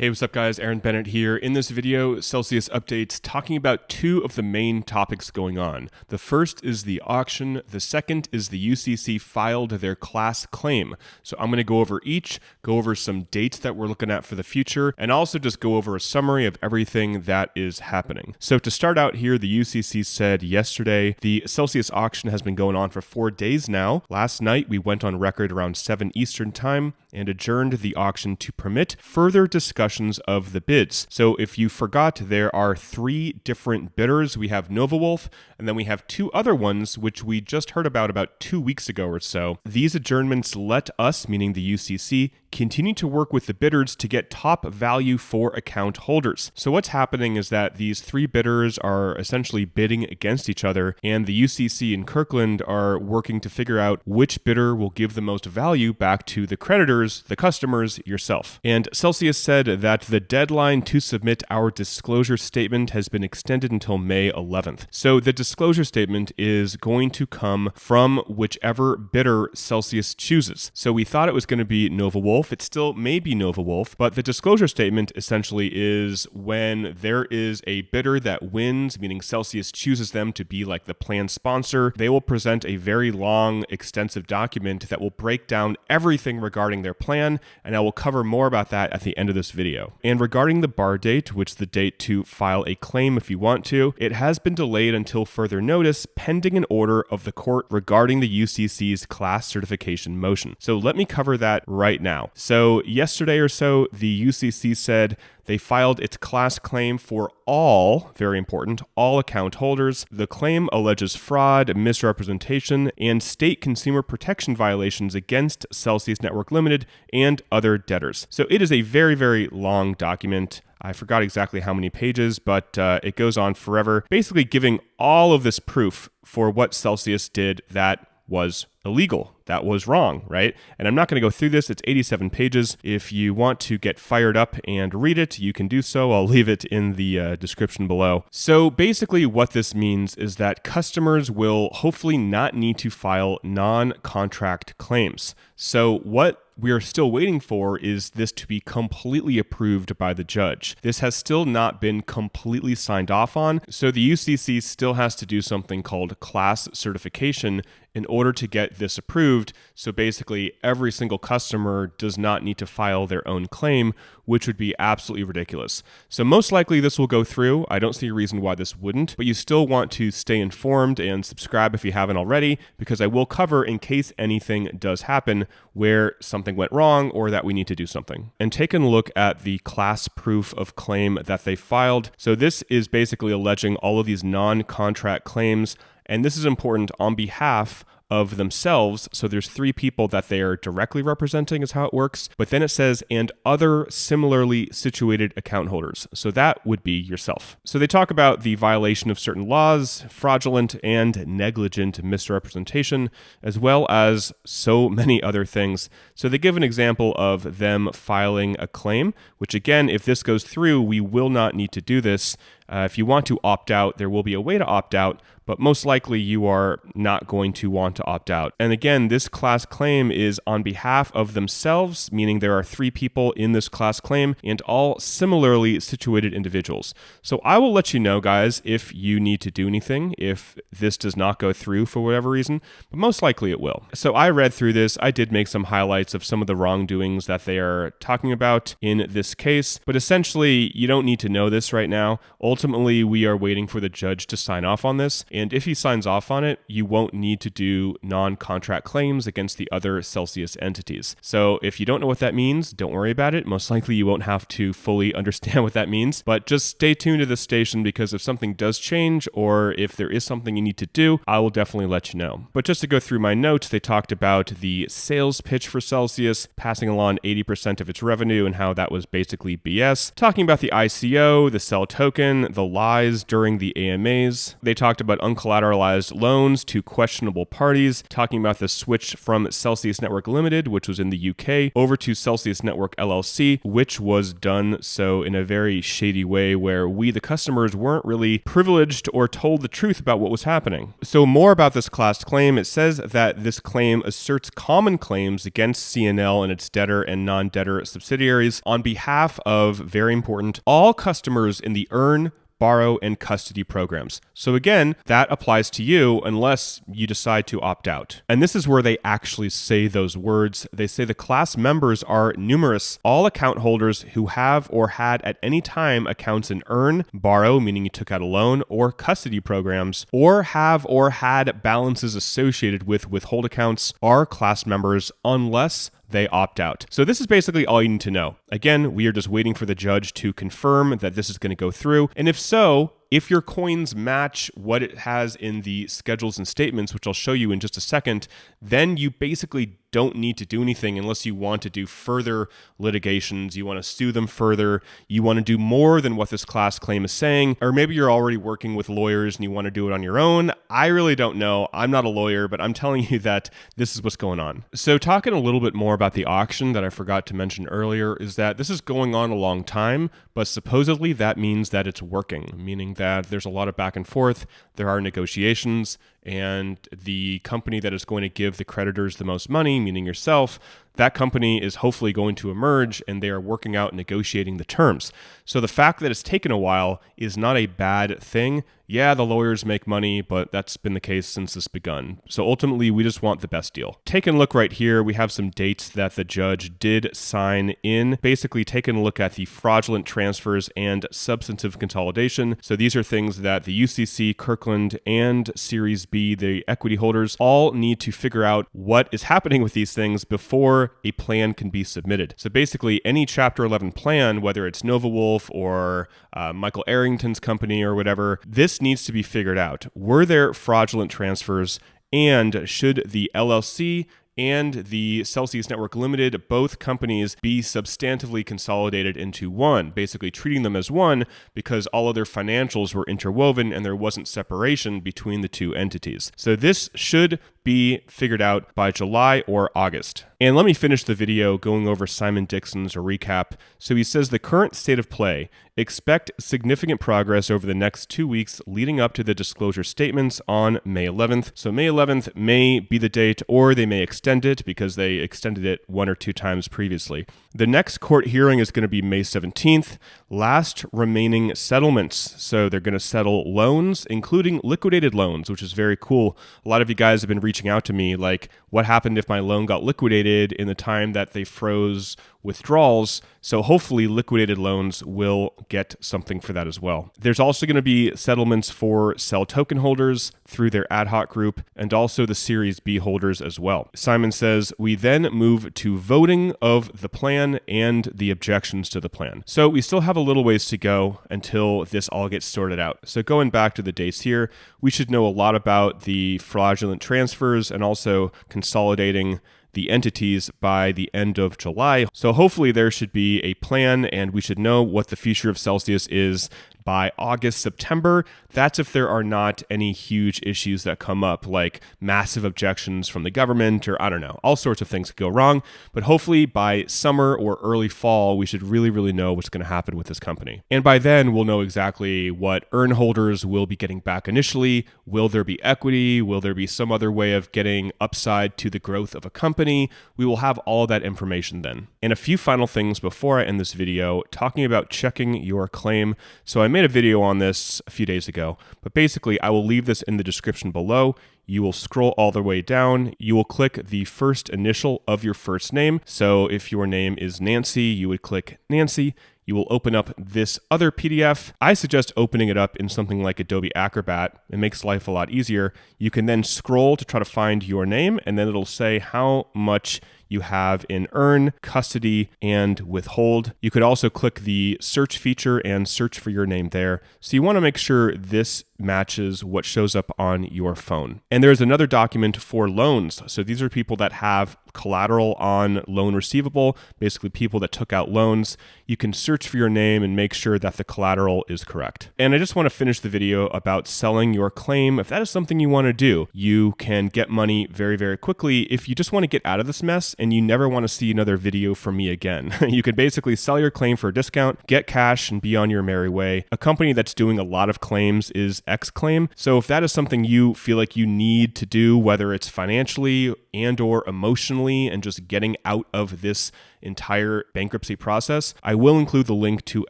Hey, what's up guys? Aaron Bennett here. In this video, Celsius updates talking about two of the main topics going on. The first is the auction. The second is the UCC filed their class claim. So I'm going to go over each, go over some dates that we're looking at for the future, and also just go over a summary of everything that is happening. So to start out here, the UCC said yesterday, the Celsius auction has been going on for 4 days now. Last night, we went on record around 7 Eastern time and adjourned the auction to permit further discussions of the bids. So if you forgot, there are 3 different bidders. We have novawulf, and then we have 2 other ones, which we just heard about 2 weeks ago or so. These adjournments let us, meaning the UCC, continue to work with the bidders to get top value for account holders. So what's happening is that these 3 bidders are essentially bidding against each other, and the UCC and Kirkland are working to figure out which bidder will give the most value back to the creditors, the customers, yourself. And Celsius said that the deadline to submit our disclosure statement has been extended until May 11th. So the disclosure statement is going to come from whichever bidder Celsius chooses. So we thought it was going to be novawulf. It still may be novawulf, but the disclosure statement essentially is when there is a bidder that wins, meaning Celsius chooses them to be like the plan sponsor, they will present a very long, extensive document that will break down everything regarding their plan, and I will cover more about that at the end of this video. And regarding the bar date, which is the date to file a claim if you want to, it has been delayed until further notice pending an order of the court regarding the UCC's class certification motion. So let me cover that right now. So yesterday or so, the UCC said they filed its class claim for all, very important, all account holders. The claim alleges fraud, misrepresentation, and state consumer protection violations against Celsius Network Limited and other debtors. So it is a very, very long document. I forgot exactly how many pages, but it goes on forever, basically giving all of this proof for what Celsius did that was illegal, that was wrong, right? And I'm not going to go through this. It's 87 pages. If you want to get fired up and read it, you can do so. I'll leave it in the description below. So basically what this means is that customers will hopefully not need to file non-contract claims. So what we are still waiting for is this to be completely approved by the judge. This has still not been completely signed off on, so the UCC still has to do something called class certification in order to get this approved. So basically, every single customer does not need to file their own claim, which would be absolutely ridiculous. So most likely this will go through. I don't see a reason why this wouldn't, but you still want to stay informed and subscribe if you haven't already, because I will cover in case anything does happen where something went wrong or that we need to do something. And taking a look at the class proof of claim that they filed. So this is basically alleging all of these non-contract claims, and this is important on behalf of themselves. So there's 3 people that they are directly representing is how it works. But then it says, and other similarly situated account holders. So that would be yourself. So they talk about the violation of certain laws, fraudulent and negligent misrepresentation, as well as so many other things. So they give an example of them filing a claim, which again, if this goes through, we will not need to do this. If you want to opt out, there will be a way to opt out, but most likely you are not going to want to opt out. And again, this class claim is on behalf of themselves, meaning there are 3 people in this class claim and all similarly situated individuals. So I will let you know, guys, if you need to do anything, if this does not go through for whatever reason, but most likely it will. So I read through this. I did make some highlights of some of the wrongdoings that they are talking about in this case, but essentially you don't need to know this right now. Ultimately, we are waiting for the judge to sign off on this. And if he signs off on it, you won't need to do non-contract claims against the other Celsius entities. So if you don't know what that means, don't worry about it. Most likely you won't have to fully understand what that means, but just stay tuned to this station, because if something does change or if there is something you need to do, I will definitely let you know. But just to go through my notes, they talked about the sales pitch for Celsius, passing along 80% of its revenue and how that was basically BS, talking about the ICO, the sell token, again, the lies during the AMAs. They talked about uncollateralized loans to questionable parties, talking about the switch from Celsius Network Limited, which was in the UK, over to Celsius Network LLC, which was done so in a very shady way where we, the customers, weren't really privileged or told the truth about what was happening. So more about this class claim. It says that this claim asserts common claims against CNL and its debtor and non-debtor subsidiaries on behalf of, very important, all customers in the earn, borrow, and custody programs. So again, that applies to you unless you decide to opt out. And this is where they actually say those words. They say the class members are numerous, all account holders who have or had at any time accounts in earn, borrow, meaning you took out a loan, or custody programs, or have or had balances associated with withhold accounts, are class members unless they opt out. So this is basically all you need to know. Again, we are just waiting for the judge to confirm that this is going to go through. And if so, if your coins match what it has in the schedules and statements, which I'll show you in just a second, then you basically don't need to do anything unless you want to do further litigations, you want to sue them further, you want to do more than what this class claim is saying, or maybe you're already working with lawyers and you want to do it on your own. I really don't know. I'm not a lawyer, but I'm telling you that this is what's going on. So talking a little bit more about the auction that I forgot to mention earlier is that this is going on a long time, but supposedly that means that it's working, meaning that there's a lot of back and forth, there are negotiations, and the company that is going to give the creditors the most money, meaning yourself, that company is hopefully going to emerge and they are working out negotiating the terms. So the fact that it's taken a while is not a bad thing. Yeah, the lawyers make money, but that's been the case since this begun. So ultimately, we just want the best deal. Taking a look right here, we have some dates that the judge did sign in. Basically, taking a look at the fraudulent transfers and substantive consolidation. So these are things that the UCC, Kirkland, and Series B, the equity holders, all need to figure out what is happening with these things before a plan can be submitted. So basically, any Chapter 11 plan, whether it's novawulf or Michael Arrington's company or whatever, this needs to be figured out. Were there fraudulent transfers, and should the LLC and the Celsius Network Limited, both companies, be substantively consolidated into one, basically treating them as one because all of their financials were interwoven and there wasn't separation between the two entities. So this should be figured out by July or August. And let me finish the video going over Simon Dixon's recap. So he says the current state of play, expect significant progress over the next 2 weeks leading up to the disclosure statements on May 11th. So May 11th may be the date, or they may extend it because they extended it 1 or 2 times previously. The next court hearing is going to be May 17th. Last remaining settlements. So they're going to settle loans, including liquidated loans, which is very cool. A lot of you guys have been reaching out to me like, what happened if my loan got liquidated in the time that they froze withdrawals? So hopefully liquidated loans will get something for that as well. There's also going to be settlements for sell token holders through their ad hoc group and also the Series B holders as well. Simon says, we then move to voting of the plan and the objections to the plan. So we still have a little ways to go until this all gets sorted out. So going back to the dates here, we should know a lot about the fraudulent transfers and also consolidating the entities by the end of July. So hopefully there should be a plan and we should know what the future of Celsius is by August, September. That's if there are not any huge issues that come up, like massive objections from the government or I don't know, all sorts of things could go wrong. But hopefully by summer or early fall, we should really know what's going to happen with this company. And by then, we'll know exactly what earn holders will be getting back initially. Will there be equity? Will there be some other way of getting upside to the growth of a company? We will have all that information then. And a few final things before I end this video, talking about checking your claim. So I made a video on this a few days ago, but basically I will leave this in the description below. You will scroll all the way down. You will click the first initial of your first name. So if your name is Nancy, you would click Nancy. You will open up this other PDF. I suggest opening it up in something like Adobe Acrobat. It makes life a lot easier. You can then scroll to try to find your name, and then it'll say how much You have in earn, custody, and withhold. You could also click the search feature and search for your name there. So you want to make sure this matches what shows up on your phone. And there's another document for loans. So these are people that have collateral on loan receivable, basically people that took out loans. You can search for your name and make sure that the collateral is correct. And I just want to finish the video about selling your claim. If that is something you want to do, you can get money very, very quickly. If you just want to get out of this mess and you never want to see another video from me again, you could basically sell your claim for a discount, get cash, and be on your merry way. A company that's doing a lot of claims is Xclaim. So if that is something you feel like you need to do, whether it's financially and or emotionally, and just getting out of this entire bankruptcy process, I will include the link to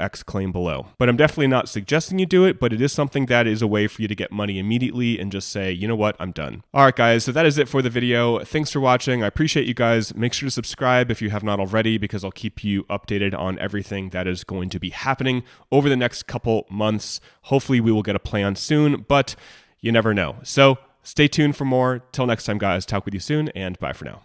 Xclaim below. But I'm definitely not suggesting you do it, but it is something that is a way for you to get money immediately and just say, you know what, I'm done. All right, guys, so that is it for the video. Thanks for watching. I appreciate you guys. Make sure to subscribe if you have not already, because I'll keep you updated on everything that is going to be happening over the next couple months. Hopefully we will get a plan soon, but you never know. So stay tuned for more. Till next time, guys, talk with you soon, and bye for now.